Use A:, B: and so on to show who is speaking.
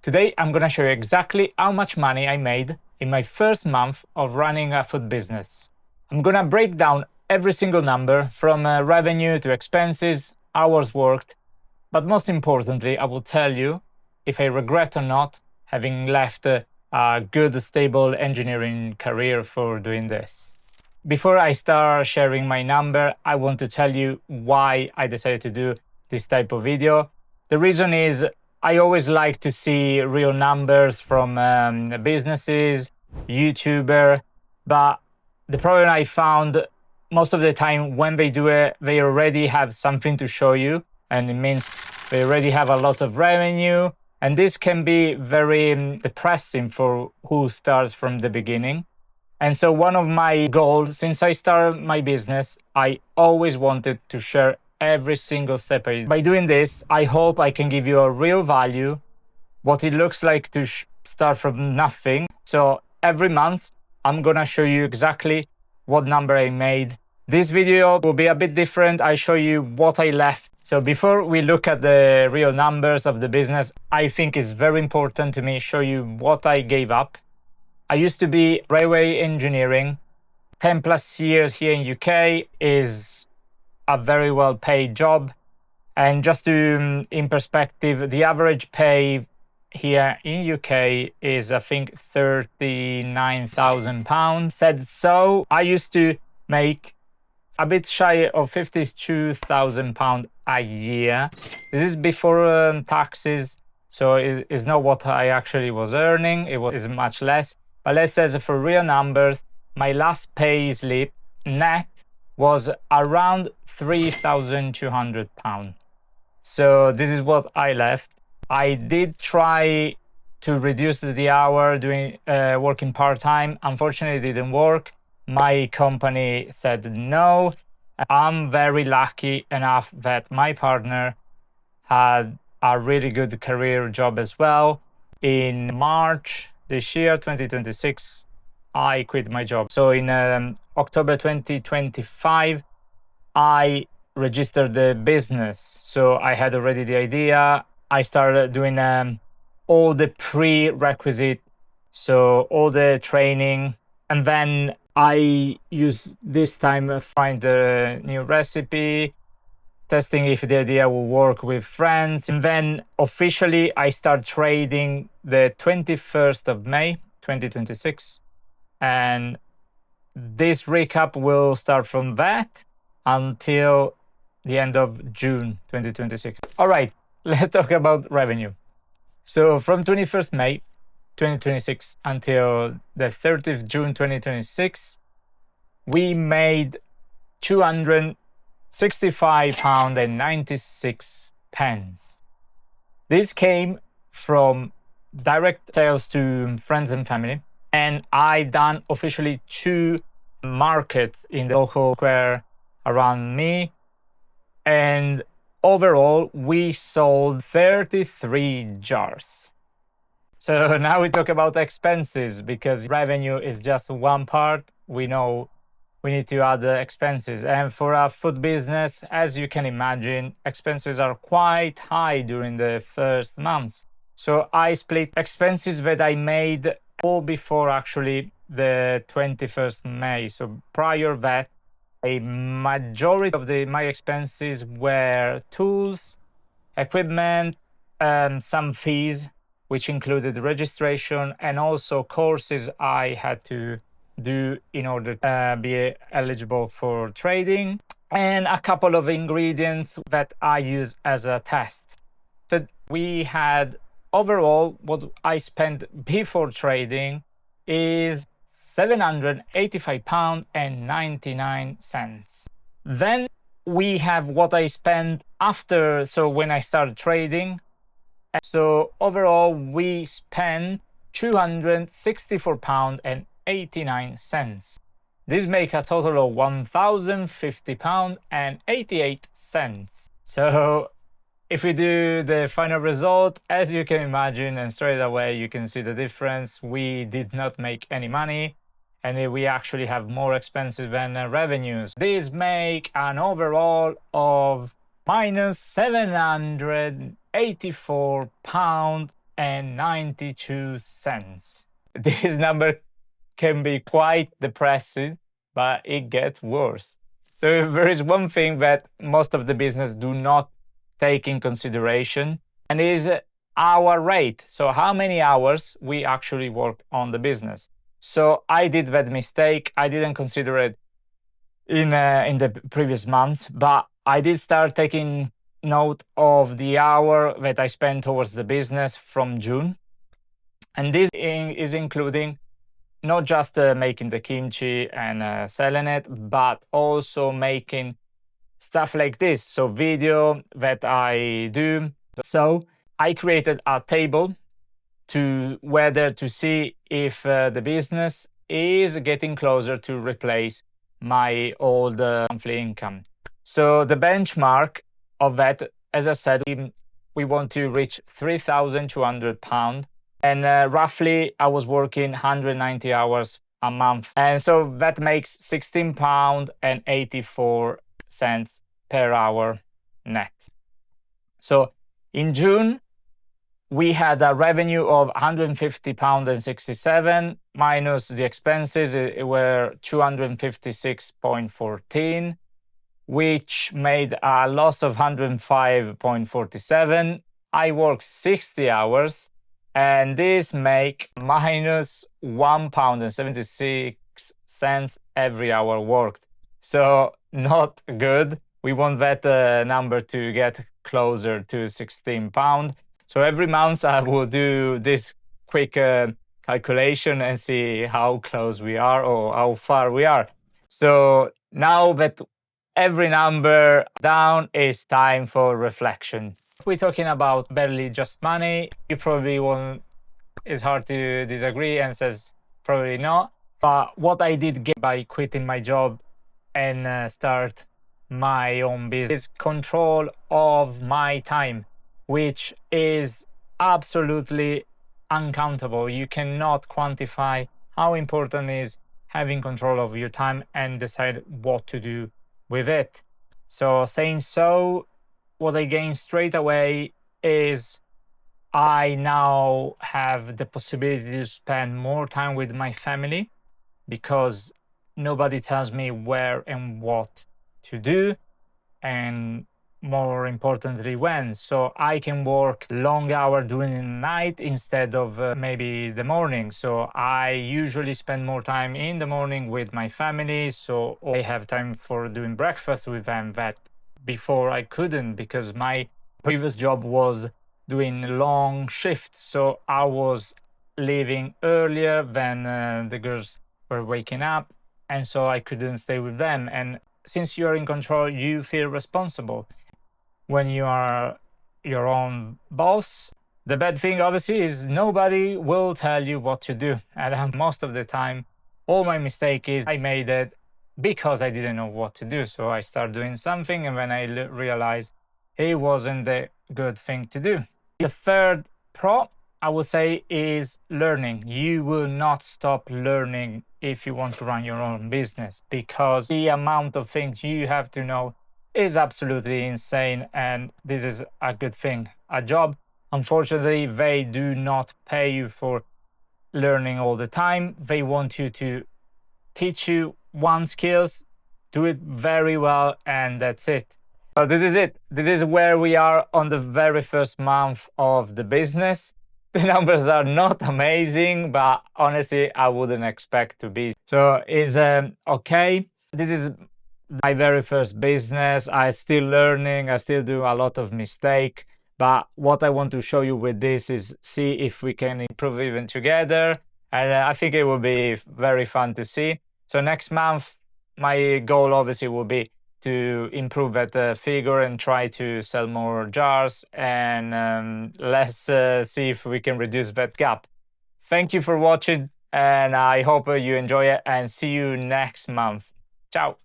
A: Today I'm gonna show you exactly how much money I made in my first month of running a food business. I'm gonna break down every single number from revenue to expenses, hours worked, but most importantly, I will tell you if I regret or not having left a good, stable engineering career for doing this. Before I start sharing my number, I want to tell you why I decided to do this type of video. The reason is I always like to see real numbers from businesses, YouTuber, but the problem I found most of the time when they do it, they already have something to show you, and it means they already have a lot of revenue, and this can be very depressing for who starts from the beginning. And so one of my goals since I started my business, I always wanted to share every single step. By doing this, I hope I can give you a real value, what it looks like to start from nothing. So every month, I'm gonna show you exactly what number I made. This video will be a bit different. I show you what I left. So before we look at the real numbers of the business, I think it's very important to me show you what I gave up. I used to be railway engineering. 10 plus years here in UK is a very well paid job. And just to in perspective, the average pay here in UK is I think £39,000. Said so, I used to make a bit shy of £52,000 a year. This is before taxes, so it's not what I actually was earning. It was much less. But let's say for real numbers, my last pay slip net was around £3,200. So this is what I left. I did try to reduce the hour doing working part-time. Unfortunately, it didn't work. My company said no. I'm very lucky enough that my partner had a really good career job as well. In March this year, 2026, I quit my job. So in October 2025, I registered the business. So I had already the idea. I started doing all the prerequisite, so all the training, and then I use this time to find a new recipe, testing if the idea will work with friends. And then officially I start trading the 21st of May, 2026. And this recap will start from that until the end of June, 2026. All right, let's talk about revenue. So from 21st May, 2026 until the 30th June 2026, we made £265.96. This came from direct sales to friends and family, and I done officially 2 markets in the local square around me, and overall we sold 33 jars. So now we talk about expenses, because revenue is just one part. We know we need to add the expenses. And for a food business, as you can imagine, expenses are quite high during the first months. So I split expenses that I made all before actually the 21st May. So prior that, a majority of my expenses were tools, equipment, some fees, which included registration and also courses I had to do in order to be eligible for trading, and a couple of ingredients that I use as a test. So we had overall what I spent before trading is £785.99. Then we have what I spent after, so when I started trading. So overall we spent £264.89. This makes a total of £1,050.88. So if we do the final result, as you can imagine, and straight away you can see the difference, we did not make any money, and we actually have more expenses than revenues. These make an overall of minus £784 £1.92. This number can be quite depressing, but it gets worse. So there is one thing that most of the business do not take in consideration, and is our rate. So how many hours we actually work on the business. So I did that mistake. I didn't consider it in the previous months, but I did start taking note of the hour that I spent towards the business from June. And this is including not just making the kimchi and selling it, but also making stuff like this. So video that I do. So I created a table to whether to see if the business is getting closer to replace my old monthly income. So the benchmark of that, as I said, we want to reach £3,200, and roughly I was working 190 hours a month, and so that makes £16.84 per hour net. So in June we had a revenue of £150.67 minus the expenses. It were 256.14, which made a loss of 105.47. I worked 60 hours, and this make minus £1.76 every hour worked. So not good. We want that number to get closer to £16. So every month I will do this quick calculation and see how close we are or how far we are. So now that every number down, is time for reflection. We're talking about barely just money. You probably won't, it's hard to disagree and says probably not. But what I did get by quitting my job and start my own business is control of my time, which is absolutely uncountable. You cannot quantify how important it is having control of your time and decide what to do with it. So saying so, what I gained straight away is I now have the possibility to spend more time with my family, because nobody tells me where and what to do, and more importantly when. So I can work long hours during the night instead of maybe the morning. So I usually spend more time in the morning with my family, so I have time for doing breakfast with them, that before I couldn't, because my previous job was doing long shifts. So I was leaving earlier than the girls were waking up, and so I couldn't stay with them. And since you're in control, you feel responsible. When you are your own boss, the bad thing obviously is nobody will tell you what to do. And most of the time, all my mistake is I made it because I didn't know what to do. So I start doing something, and then I realize it wasn't the good thing to do. The third pro, I would say, is learning. You will not stop learning if you want to run your own business, because the amount of things you have to know is absolutely insane, and this is a good thing. A job, unfortunately, they do not pay you for learning all the time. They want you to teach you one skills, do it very well, and that's it. So this is it. This is where we are on the very first month of the business. The numbers are not amazing, but honestly, I wouldn't expect to be. So it's okay. This is my very first business. I'm still learning. I still do a lot of mistake. But what I want to show you with this is see if we can improve even together. And I think it will be very fun to see. So next month, my goal obviously will be to improve that figure and try to sell more jars, and let's see if we can reduce that gap. Thank you for watching, and I hope you enjoy it, and see you next month. Ciao.